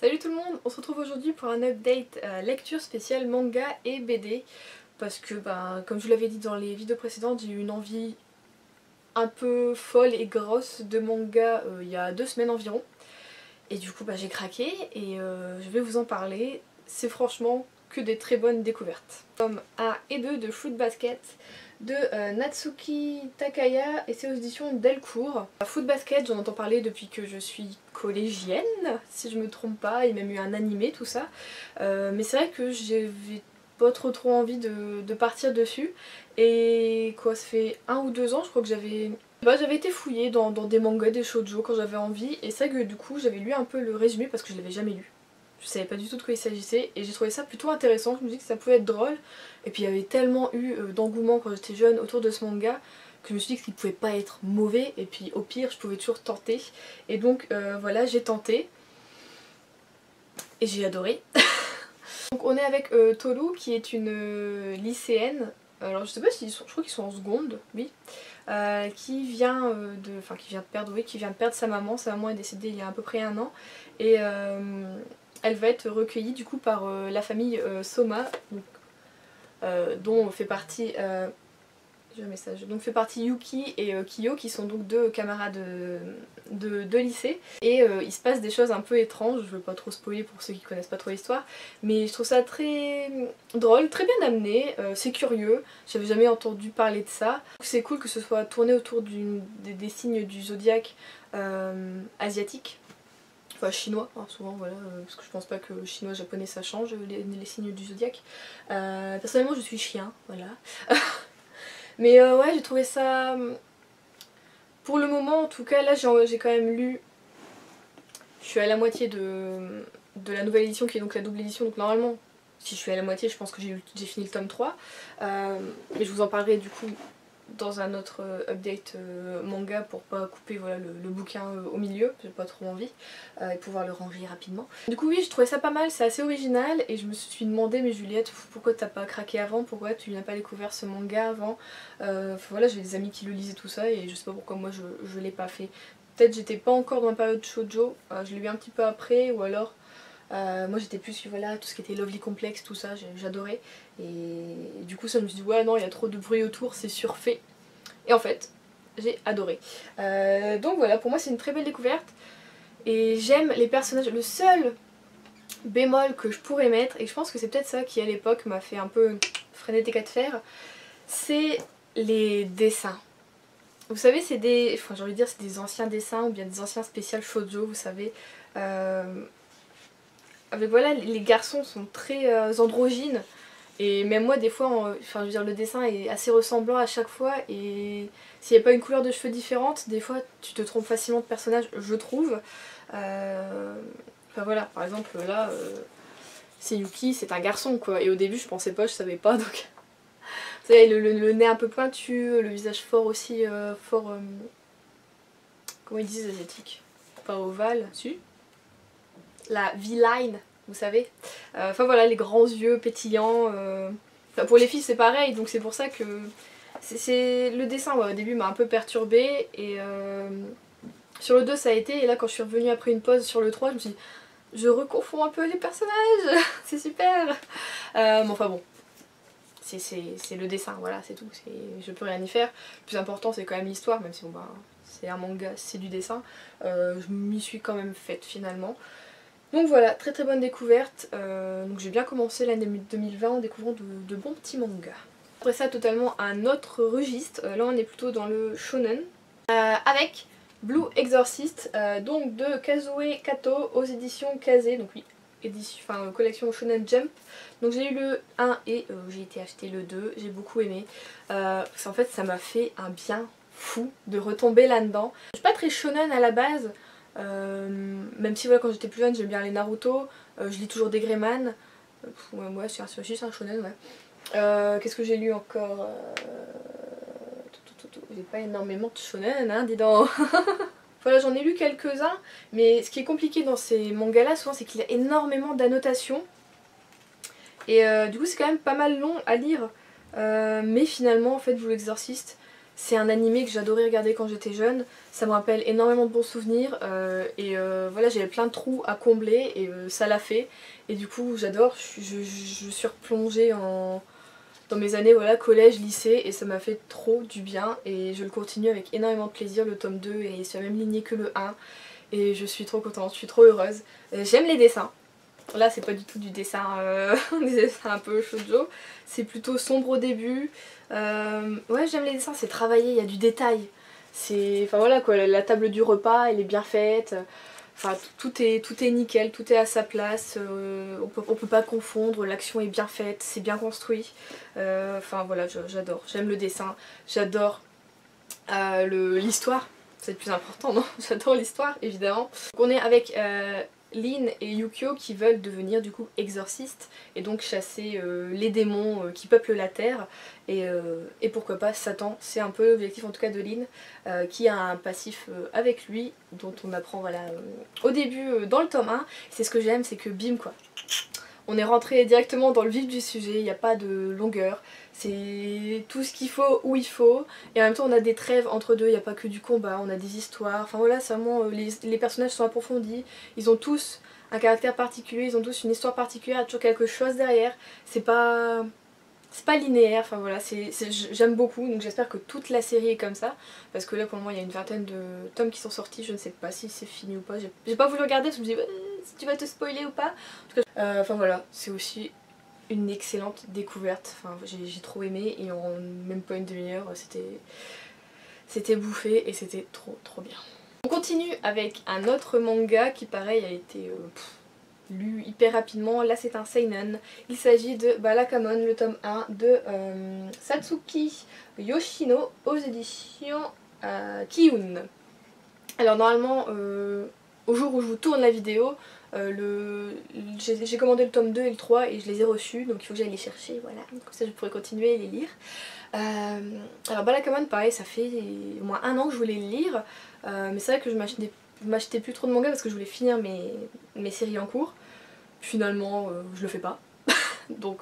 Salut tout le monde, on se retrouve aujourd'hui pour un update lecture spéciale manga et BD parce que comme je vous l'avais dit dans les vidéos précédentes, j'ai eu une envie un peu folle et grosse de manga il y a 2 semaines environ et du coup j'ai craqué et je vais vous en parler. C'est franchement que des très bonnes découvertes. Tome 1 et 2 de Fruit Basket de Natsuki Takaya et c'est aux éditions Delcourt. Fruit Basket, j'en entends parler depuis que je suis collégienne, si je me trompe pas, il y a même eu un animé, tout ça. Mais c'est vrai que j'avais pas trop envie de partir dessus. Et quoi, ça fait 1 ou 2 ans, je crois que j'avais été fouillée dans des mangas, des shoujo quand j'avais envie. Et c'est vrai que du coup, j'avais lu un peu le résumé parce que je l'avais jamais lu. Je savais pas du tout de quoi il s'agissait et j'ai trouvé ça plutôt intéressant, je me dis que ça pouvait être drôle. Et puis il y avait tellement eu d'engouement quand j'étais jeune autour de ce manga que je me suis dit qu'il pouvait pas être mauvais et puis au pire je pouvais toujours tenter. Et donc voilà, j'ai tenté et j'ai adoré. Donc on est avec Tolu qui est une lycéenne, alors je sais pas s'ils sont, je crois qu'ils sont en seconde, oui. Qui vient de perdre sa maman est décédée il y a à peu près 1 an et elle va être recueillie du coup par la famille Soma, donc, dont fait partie Yuki et Kiyo qui sont donc 2 camarades de lycée et il se passe des choses un peu étranges, je veux pas trop spoiler pour ceux qui connaissent pas trop l'histoire, mais je trouve ça très drôle, très bien amené, c'est curieux, j'avais jamais entendu parler de ça. C'est cool que ce soit tourné autour des signes du zodiaque asiatique. Enfin chinois, hein, souvent voilà, parce que je pense pas que chinois japonais ça change les signes du zodiaque. Personnellement je suis chien, voilà. Mais ouais, j'ai trouvé ça, pour le moment en tout cas, là j'ai quand même lu, je suis à la moitié de la nouvelle édition qui est donc la double édition, donc normalement si je suis à la moitié je pense que j'ai fini le tome 3. Mais je vous en parlerai du coup dans un autre update manga pour pas couper voilà, le bouquin au milieu, j'ai pas trop envie, et pouvoir le ranger rapidement. Du coup oui, je trouvais ça pas mal, c'est assez original et je me suis demandé, mais Juliette, pourquoi t'as pas craqué avant, pourquoi tu n'as pas découvert ce manga avant. Voilà, j'ai des amis qui le lisaient tout ça et je sais pas pourquoi moi je l'ai pas fait. Peut-être j'étais pas encore dans la période shoujo, je l'ai lu un petit peu après ou alors moi j'étais plus voilà, tout ce qui était Lovely Complex, tout ça, j'adorais. Et du coup ça me suis dit ouais non, il y a trop de bruit autour, c'est surfait. Et en fait, j'ai adoré. Donc voilà, pour moi c'est une très belle découverte. Et j'aime les personnages. Le seul bémol que je pourrais mettre, et je pense que c'est peut-être ça qui à l'époque m'a fait un peu freiner tes cas de fer, c'est les dessins. Vous savez, c'est des, enfin j'ai envie de dire c'est des anciens dessins ou bien des anciens spécial shoujo, vous savez. Avec voilà, les garçons sont très androgynes et même moi des fois, enfin je veux dire le dessin est assez ressemblant à chaque fois et s'il n'y a pas une couleur de cheveux différente, des fois tu te trompes facilement de personnage, je trouve. Enfin voilà, par exemple là, c'est Yuki, c'est un garçon quoi, et au début je pensais pas, je savais pas donc... Vous savez, le nez un peu pointu, le visage fort aussi, comment ils disent asiatique, pas ovale, si, la V-line, vous savez. Enfin voilà, les grands yeux pétillants. Enfin, pour les filles c'est pareil, donc c'est pour ça que le dessin ouais, au début m'a un peu perturbée et sur le 2 ça a été, et là quand je suis revenue après une pause sur le 3 je me suis dit je reconfonds un peu les personnages, c'est super. Mais enfin bon, c'est le dessin, voilà, c'est tout, je peux rien y faire. Le plus important c'est quand même l'histoire, même si bon, c'est un manga, c'est du dessin. Je m'y suis quand même faite finalement. Donc voilà, très très bonne découverte. Donc j'ai bien commencé l'année 2020 en découvrant de bons petits mangas. Après ça, totalement un autre registre. Là on est plutôt dans le shonen. Avec Blue Exorcist, donc de Kazue Kato aux éditions Kazé. Donc oui, collection Shonen Jump. Donc j'ai eu le 1 et j'ai été acheter le 2. J'ai beaucoup aimé. Parce qu'en fait ça m'a fait un bien fou de retomber là-dedans. Je suis pas très shonen à la base. Même si voilà, quand j'étais plus jeune j'aime bien les Naruto, je lis toujours des Greyman, ouais c'est un shonen ouais. Qu'est-ce que j'ai lu encore, j'ai pas énormément de shonen hein, dis donc. Voilà, j'en ai lu quelques-uns, mais ce qui est compliqué dans ces mangas là souvent c'est qu'il y a énormément d'annotations et du coup c'est quand même pas mal long à lire, mais finalement en fait Blue Exorcist C'est un animé que j'adorais regarder quand j'étais jeune, ça me rappelle énormément de bons souvenirs voilà, j'avais plein de trous à combler et ça l'a fait. Et du coup j'adore, je suis replongée dans mes années voilà, collège, lycée et ça m'a fait trop du bien et je le continue avec énormément de plaisir. Le tome 2 est sur la même lignée que le 1 et je suis trop contente, je suis trop heureuse. J'aime les dessins. Là c'est pas du tout du dessin, des dessins un peu shoujo, c'est plutôt sombre au début. Ouais, j'aime les dessins, c'est travaillé, il y a du détail. Enfin voilà quoi, la table du repas elle est bien faite. Enfin tout est nickel, tout est à sa place, on peut pas confondre, l'action est bien faite, c'est bien construit. Enfin voilà, j'adore, j'aime le dessin, j'adore l'histoire, c'est le plus important non. J'adore l'histoire évidemment. Donc on est avec Lin et Yukio qui veulent devenir du coup exorcistes et donc chasser les démons qui peuplent la terre et pourquoi pas Satan, c'est un peu l'objectif en tout cas de Lin qui a un passif avec lui dont on apprend voilà au début dans le tome 1. C'est ce que j'aime, c'est que bim quoi, on est rentré directement dans le vif du sujet, il n'y a pas de longueur, c'est tout ce qu'il faut où il faut, et en même temps on a des trêves entre deux, il n'y a pas que du combat, on a des histoires, enfin voilà, c'est vraiment, les personnages sont approfondis, ils ont tous un caractère particulier, ils ont tous une histoire particulière, il y a toujours quelque chose derrière, c'est pas linéaire, enfin voilà, j'aime beaucoup, donc j'espère que toute la série est comme ça, parce que là pour le moment il y a une vingtaine de tomes qui sont sortis, je ne sais pas si c'est fini ou pas, j'ai pas voulu regarder parce que je me dis si tu vas te spoiler ou pas. En tout cas, enfin voilà, c'est aussi une excellente découverte, enfin j'ai trop aimé et en même pas une demi-heure c'était bouffé et c'était trop bien. On continue avec un autre manga qui pareil a été lu hyper rapidement. Là c'est un seinen, il s'agit de Balakamon, le tome 1 de Satsuki Yoshino aux éditions Kiyun. Alors normalement au jour où je vous tourne la vidéo j'ai commandé le tome 2 et le 3 et je les ai reçus, donc il faut que j'aille les chercher, voilà, comme ça je pourrai continuer à les lire. Alors Balakamon pareil, ça fait au moins un an que je voulais le lire, mais c'est vrai que je m'achetais plus trop de mangas parce que je voulais finir mes séries en cours. Finalement je le fais pas, donc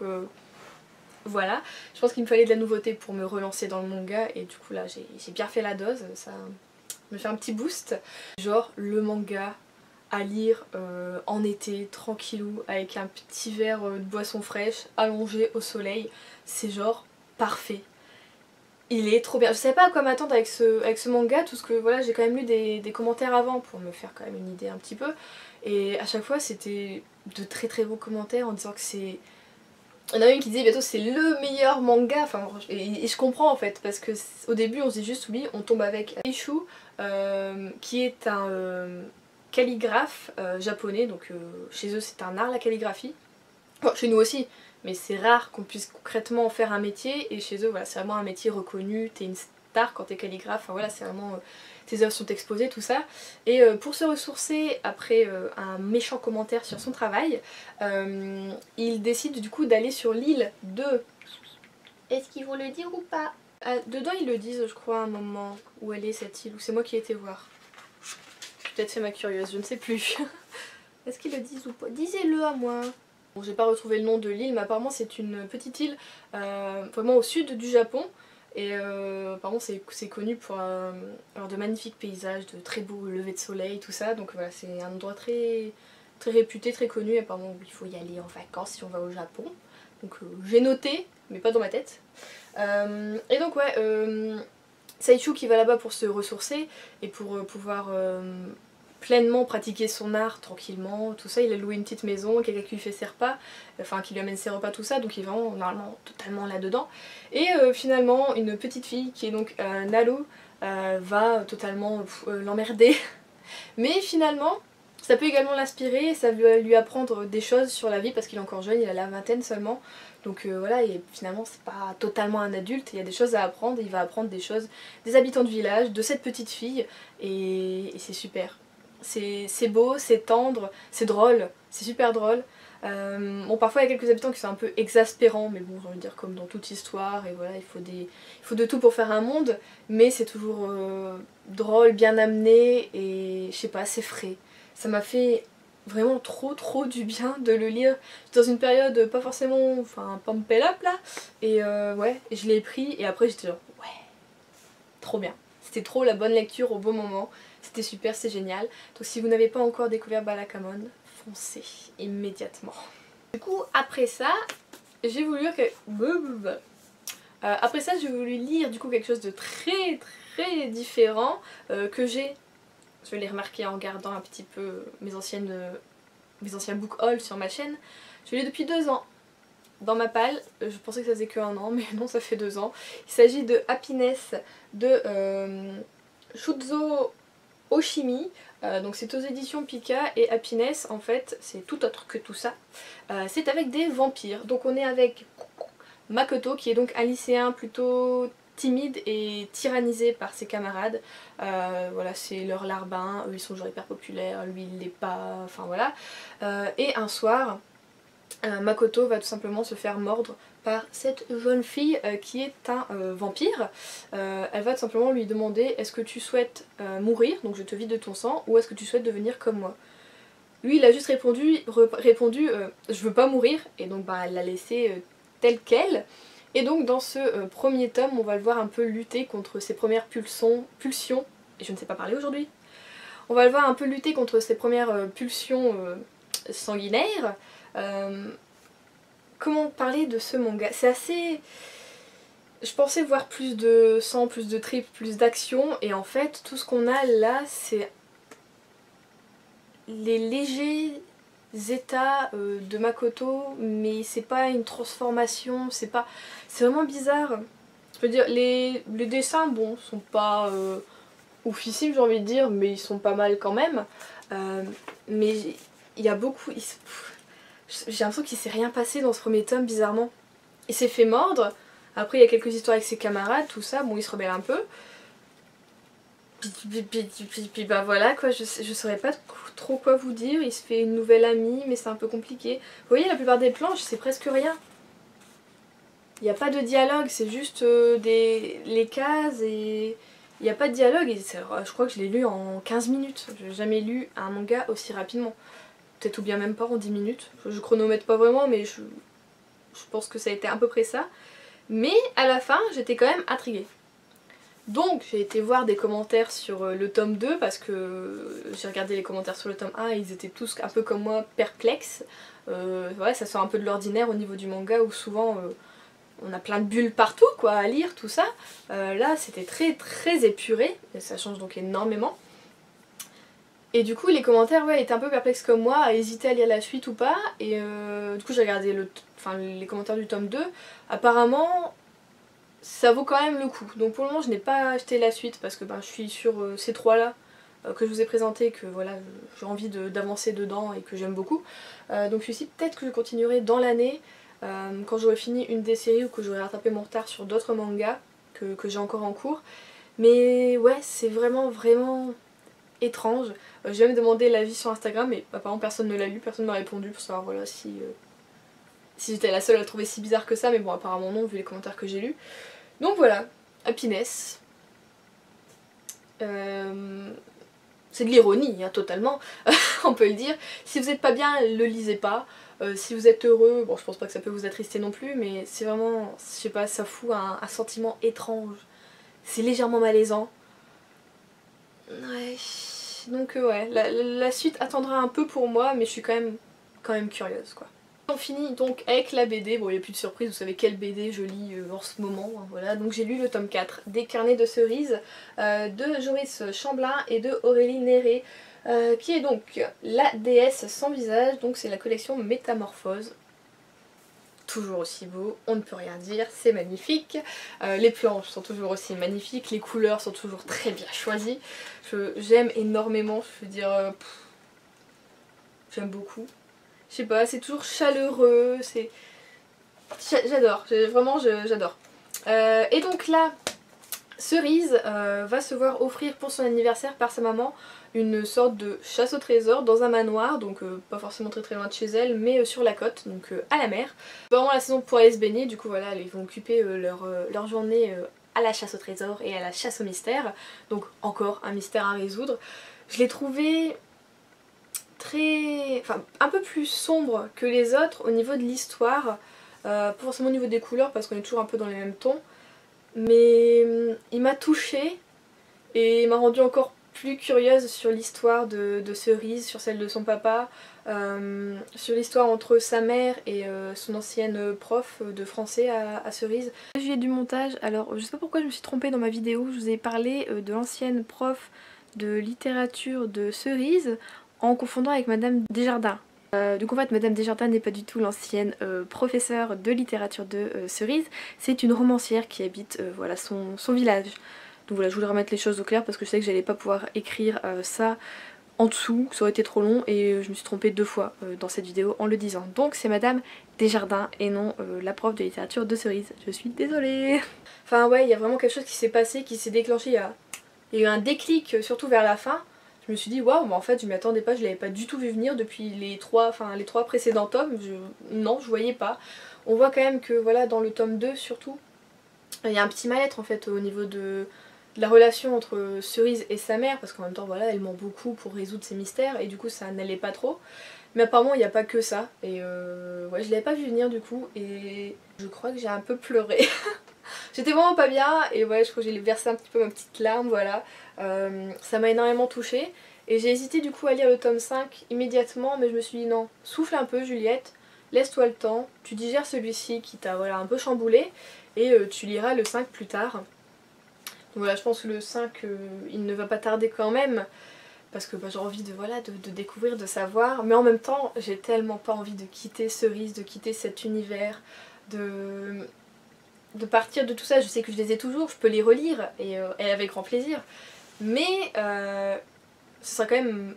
voilà, je pense qu'il me fallait de la nouveauté pour me relancer dans le manga et du coup là j'ai bien fait la dose, ça me fait un petit boost. Genre le manga à lire en été, tranquillou, avec un petit verre de boisson fraîche, allongé au soleil, c'est genre parfait. Il est trop bien. Je savais pas à quoi m'attendre avec ce manga, tout ce que voilà, j'ai quand même lu des commentaires avant pour me faire quand même une idée un petit peu. Et à chaque fois c'était de très bons commentaires en disant que c'est... Il y en a une qui disait bientôt c'est le meilleur manga, enfin, et je comprends en fait, parce que au début on se dit juste oui, on tombe avec Eishu, qui est un calligraphe japonais, donc chez eux c'est un art la calligraphie, bon, chez nous aussi, mais c'est rare qu'on puisse concrètement en faire un métier, et chez eux voilà, c'est vraiment un métier reconnu, t'es une star quand t'es calligraphe, enfin voilà, c'est vraiment... tes œuvres sont exposées, tout ça. Et pour se ressourcer après un méchant commentaire sur son travail, il décide du coup d'aller sur l'île de... Est-ce qu'ils vont le dire ou pas? Dedans ils le disent je crois à un moment où elle est cette île, ou c'est moi qui ai été voir. J'ai peut-être fait ma curieuse, je ne sais plus. Est-ce qu'ils le disent ou pas? Disez-le à moi. Bon, j'ai pas retrouvé le nom de l'île, mais apparemment c'est une petite île vraiment au sud du Japon. Et apparemment c'est connu pour avoir de magnifiques paysages, de très beaux levées de soleil, tout ça. Donc voilà, c'est un endroit très réputé, très connu. Apparemment il faut y aller en vacances si on va au Japon. Donc j'ai noté, mais pas dans ma tête. Et donc ouais, Saichu qui va là-bas pour se ressourcer et pour pouvoir pleinement pratiquer son art tranquillement, tout ça. Il a loué une petite maison, quelqu'un qui lui fait ses repas, enfin qui lui amène ses repas, tout ça, donc il est vraiment normalement totalement là-dedans. Et finalement une petite fille qui est donc Nalu va totalement l'emmerder, mais finalement ça peut également l'inspirer et ça va lui apprendre des choses sur la vie parce qu'il est encore jeune, il a la vingtaine seulement. Donc voilà, et finalement c'est pas totalement un adulte, il y a des choses à apprendre, et il va apprendre des choses des habitants du village, de cette petite fille, et c'est super. C'est beau, c'est tendre, c'est drôle, c'est super drôle. Bon, parfois il y a quelques habitants qui sont un peu exaspérants, mais bon, j'ai envie de dire comme dans toute histoire, et voilà, il faut de tout pour faire un monde, mais c'est toujours drôle, bien amené, et je sais pas, c'est frais. Ça m'a fait vraiment trop du bien de le lire dans une période pas forcément, enfin, pump it up là, et ouais, je l'ai pris, et après j'étais genre, ouais, trop bien. C'était trop la bonne lecture au bon moment, c'était super, c'est génial. Donc si vous n'avez pas encore découvert Ballacommon, foncez immédiatement. Du coup après ça, j'ai voulu lire après ça j'ai voulu lire du coup quelque chose de très différent que je l'ai remarqué en regardant un petit peu mes anciens book hauls sur ma chaîne. Je l'ai depuis 2 ans dans ma palle. Je pensais que ça faisait que 1 an mais non, ça fait 2 ans. Il s'agit de Happiness de Shuzo Oshimi. Donc c'est aux éditions Pika, et Happiness en fait c'est tout autre que tout ça. C'est avec des vampires. Donc on est avec Makoto qui est donc un lycéen plutôt timide et tyrannisé par ses camarades. Voilà, c'est leur larbin, eux ils sont genre hyper populaires, lui il l'est pas, enfin voilà. Et un soir, Makoto va tout simplement se faire mordre par cette jeune fille qui est un vampire. Elle va tout simplement lui demander: est-ce que tu souhaites mourir, donc je te vide de ton sang, ou est-ce que tu souhaites devenir comme moi? Lui il a juste répondu je veux pas mourir, et donc bah, elle l'a laissé telle qu'elle. Et donc dans ce premier tome on va le voir un peu lutter contre ses premières pulsions, et je ne sais pas parler aujourd'hui. On va le voir un peu lutter contre ses premières pulsions sanguinaires. Comment parler de ce manga? C'est assez... Je pensais voir plus de sang, plus de tripes, plus d'action, et en fait tout ce qu'on a là c'est les légers états de Makoto, mais c'est pas une transformation, c'est pas... c'est vraiment bizarre. Je veux dire, les dessins, bon, sont pas oufissimes j'ai envie de dire, mais ils sont pas mal quand même. Mais il y a beaucoup... J'ai l'impression qu'il s'est rien passé dans ce premier tome, bizarrement. Il s'est fait mordre, après il y a quelques histoires avec ses camarades, tout ça, bon il se rebelle un peu. Puis bah voilà quoi, je saurais pas trop quoi vous dire. Il se fait une nouvelle amie mais c'est un peu compliqué. Vous voyez la plupart des planches c'est presque rien. Il n'y a pas de dialogue, c'est juste les cases et il n'y a pas de dialogue. Et je crois que je l'ai lu en 15 minutes. J'ai jamais lu un manga aussi rapidement. Peut-être ou bien même pas en 10 minutes. Je chronomètre pas vraiment mais je pense que ça a été à peu près ça. Mais à la fin j'étais quand même intriguée. Donc j'ai été voir des commentaires sur le tome 2 parce que j'ai regardé les commentaires sur le tome 1 et ils étaient tous un peu comme moi perplexes. Ouais, ça sort un peu de l'ordinaire au niveau du manga où souvent on a plein de bulles partout quoi à lire, tout ça. Là c'était très épuré et ça change donc énormément. Et du coup les commentaires ouais, étaient un peu perplexes comme moi, à hésiter à lire la suite ou pas. Et du coup j'ai regardé les commentaires du tome 2. Apparemment ça vaut quand même le coup. Donc pour le moment je n'ai pas acheté la suite parce que je suis sur ces trois là que je vous ai présenté, que voilà j'ai envie d'avancer dedans et que j'aime beaucoup. Donc celui-ci peut-être que je continuerai dans l'année quand j'aurai fini une des séries ou que j'aurai rattrapé mon retard sur d'autres mangas que j'ai encore en cours. Mais ouais c'est vraiment étrange. J'ai même demandé l'avis sur Instagram mais apparemment personne ne l'a lu, personne ne m'a répondu pour savoir voilà si j'étais la seule à le trouver si bizarre que ça, mais bon apparemment non vu les commentaires que j'ai lus. Donc voilà, Happiness. C'est de l'ironie, hein, totalement, on peut le dire. Si vous n'êtes pas bien, le lisez pas. Si vous êtes heureux, bon je pense pas que ça peut vous attrister non plus, mais c'est vraiment, je sais pas, ça fout un sentiment étrange. C'est légèrement malaisant. Ouais, donc ouais, la suite attendra un peu pour moi, mais je suis quand même curieuse quoi. On finit donc avec la BD, bon il n'y a plus de surprise, vous savez quelle BD je lis en ce moment, hein, voilà. Donc j'ai lu le tome 4 des Carnets de cerises de Joris Chamblin et de Aurélie Néré, qui est donc la déesse sans visage, donc c'est la collection Métamorphose. Toujours aussi beau, on ne peut rien dire, c'est magnifique. Les planches sont toujours aussi magnifiques, les couleurs sont toujours très bien choisies. J'aime énormément, je veux dire, j'aime beaucoup. Je sais pas, c'est toujours chaleureux, c'est... J'adore, vraiment j'adore. Et donc là, Cerise va se voir offrir pour son anniversaire par sa maman une sorte de chasse au trésor dans un manoir, donc pas forcément très loin de chez elle, mais sur la côte, donc à la mer. C'est vraiment la saison pour aller se baigner, du coup voilà, ils vont occuper leur journée à la chasse au trésor et à la chasse au mystère. Donc encore un mystère à résoudre. Je l'ai trouvé un peu plus sombre que les autres au niveau de l'histoire, pas forcément au niveau des couleurs parce qu'on est toujours un peu dans les mêmes tons, mais il m'a touchée et il m'a rendue encore plus curieuse sur l'histoire de Cerise, sur celle de son papa, sur l'histoire entre sa mère et son ancienne prof de français à Cerise. J'ai du montage, alors je sais pas pourquoi je me suis trompée dans ma vidéo, je vous ai parlé de l'ancienne prof de littérature de Cerise en confondant avec Madame Desjardins. Du coup en fait Madame Desjardins n'est pas du tout l'ancienne professeure de littérature de Cerise, c'est une romancière qui habite voilà, son village. Donc voilà, je voulais remettre les choses au clair parce que je savais que j'allais pas pouvoir écrire ça en dessous, que ça aurait été trop long et je me suis trompée 2 fois dans cette vidéo en le disant. Donc c'est Madame Desjardins et non la prof de littérature de Cerise. Je suis désolée. Enfin ouais, il y a vraiment quelque chose qui s'est passé, qui s'est déclenché, il y a eu un déclic surtout vers la fin. Je me suis dit waouh, mais en fait je m'y attendais pas, je l'avais pas du tout vu venir depuis les 3 précédents tomes, non je voyais pas. On voit quand même que voilà dans le tome 2 surtout, il y a un petit mal-être en fait au niveau de la relation entre Cerise et sa mère, parce qu'en même temps voilà elle ment beaucoup pour résoudre ses mystères et du coup ça n'allait pas trop. Mais apparemment il n'y a pas que ça et ouais je l'avais pas vu venir du coup et je crois que j'ai un peu pleuré. J'étais vraiment pas bien et ouais je crois que j'ai versé un petit peu ma petite larme, voilà. Ça m'a énormément touchée et j'ai hésité du coup à lire le tome 5 immédiatement, mais je me suis dit non, souffle un peu Juliette, laisse-toi le temps, tu digères celui-ci qui t'a voilà, un peu chamboulé et tu liras le 5 plus tard. Donc voilà, je pense que le 5 il ne va pas tarder quand même parce que bah, j'ai envie de, voilà, de découvrir, de savoir, mais en même temps j'ai tellement pas envie de quitter Cerise, de quitter cet univers, de partir de tout ça. Je sais que je les ai toujours, je peux les relire et avec grand plaisir, mais ce sera quand même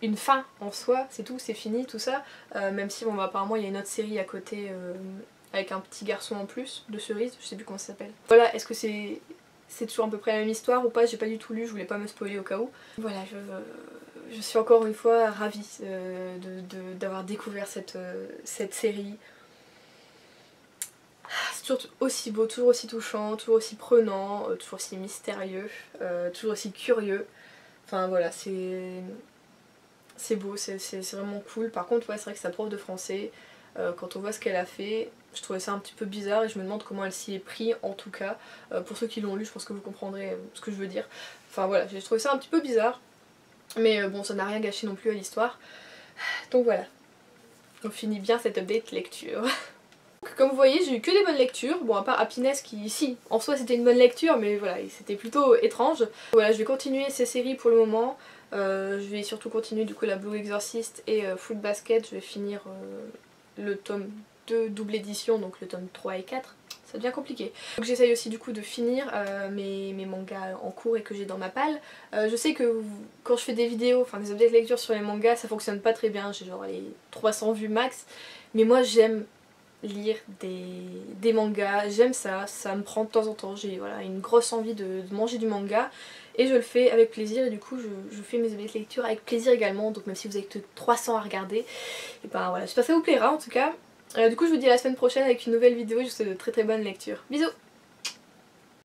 une fin en soi, c'est tout, c'est fini tout ça, même si bon bah apparemment il y a une autre série à côté avec un petit garçon en plus de Cerise, je sais plus comment ça s'appelle. Voilà, est-ce que c'est toujours à peu près la même histoire ou pas, j'ai pas du tout lu, je voulais pas me spoiler au cas où. Voilà, je suis encore une fois ravie d'avoir découvert cette série. C'est toujours aussi beau, toujours aussi touchant, toujours aussi prenant, toujours aussi mystérieux, toujours aussi curieux. Enfin voilà, c'est beau, c'est vraiment cool. Par contre ouais, c'est vrai que sa prof de français, quand on voit ce qu'elle a fait, je trouvais ça un petit peu bizarre et je me demande comment elle s'y est pris en tout cas. Pour ceux qui l'ont lu, je pense que vous comprendrez ce que je veux dire. Enfin voilà, j'ai trouvé ça un petit peu bizarre. Mais bon, ça n'a rien gâché non plus à l'histoire. Donc voilà, on finit bien cette update lecture. Comme vous voyez, j'ai eu que des bonnes lectures, bon à part Happiness qui, si, en soi c'était une bonne lecture, mais voilà, c'était plutôt étrange. Voilà, je vais continuer ces séries pour le moment, je vais surtout continuer du coup la Blue Exorcist et Fruit Basket, je vais finir le tome 2 double édition, donc le tome 3 et 4. Ça devient compliqué. Donc j'essaye aussi du coup de finir mes mangas en cours et que j'ai dans ma palle. Je sais que quand je fais des vidéos, enfin des updates lecture sur les mangas, ça fonctionne pas très bien, j'ai genre les 300 vues max, mais moi j'aime lire des mangas, j'aime ça, ça me prend de temps en temps, j'ai voilà, une grosse envie de manger du manga et je le fais avec plaisir et du coup je fais mes updates lecture avec plaisir également, donc même si vous avez que 300 à regarder, et ben voilà, j'espère que ça vous plaira en tout cas. Du coup je vous dis à la semaine prochaine avec une nouvelle vidéo, je vous souhaite de très très bonnes lectures. Bisous!